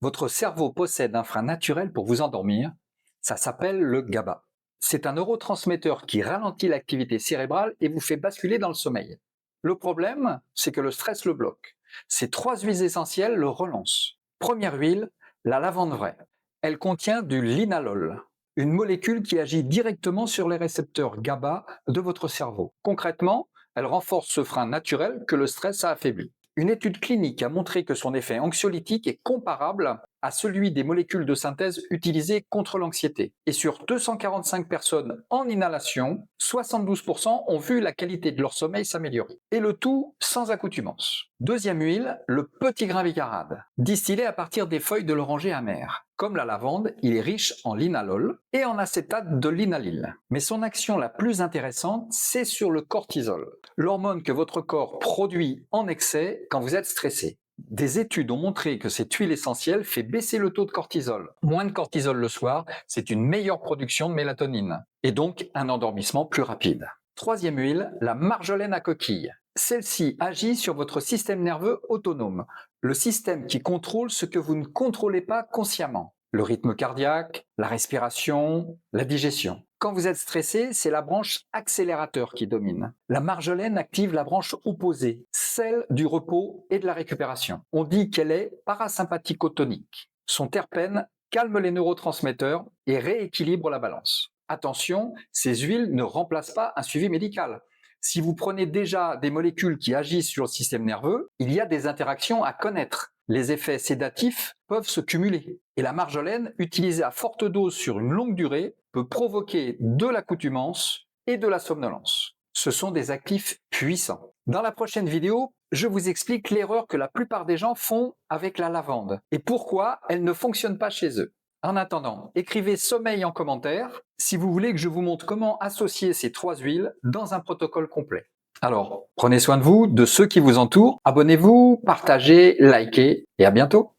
Votre cerveau possède un frein naturel pour vous endormir. Ça s'appelle le GABA. C'est un neurotransmetteur qui ralentit l'activité cérébrale et vous fait basculer dans le sommeil. Le problème, c'est que le stress le bloque. Ces trois huiles essentielles le relancent. Première huile, la lavande vraie. Elle contient du linalol, une molécule qui agit directement sur les récepteurs GABA de votre cerveau. Concrètement, elle renforce ce frein naturel que le stress a affaibli. Une étude clinique a montré que son effet anxiolytique est comparable à celui des molécules de synthèse utilisées contre l'anxiété. Et sur 245 personnes en inhalation, 72% ont vu la qualité de leur sommeil s'améliorer. Et le tout sans accoutumance. Deuxième huile, le petit grain bicarade, distillé à partir des feuilles de l'oranger amer. Comme la lavande, il est riche en linalol et en acétate de linalyle. Mais son action la plus intéressante, c'est sur le cortisol, l'hormone que votre corps produit en excès quand vous êtes stressé. Des études ont montré que cette huile essentielle fait baisser le taux de cortisol. Moins de cortisol le soir, c'est une meilleure production de mélatonine et donc un endormissement plus rapide. Troisième huile, la marjolaine à coquille. Celle-ci agit sur votre système nerveux autonome, le système qui contrôle ce que vous ne contrôlez pas consciemment. Le rythme cardiaque, la respiration, la digestion. Quand vous êtes stressé, c'est la branche accélérateur qui domine. La marjolaine active la branche opposée, celle du repos et de la récupération. On dit qu'elle est parasympathico-tonique. Son terpène calme les neurotransmetteurs et rééquilibre la balance. Attention, ces huiles ne remplacent pas un suivi médical. Si vous prenez déjà des molécules qui agissent sur le système nerveux, il y a des interactions à connaître. Les effets sédatifs peuvent se cumuler. Et la marjolaine, utilisée à forte dose sur une longue durée, peut provoquer de l'accoutumance et de la somnolence. Ce sont des actifs puissants. Dans la prochaine vidéo, je vous explique l'erreur que la plupart des gens font avec la lavande et pourquoi elle ne fonctionne pas chez eux. En attendant, écrivez sommeil en commentaire si vous voulez que je vous montre comment associer ces trois huiles dans un protocole complet. Alors, prenez soin de vous, de ceux qui vous entourent, abonnez-vous, partagez, likez et à bientôt.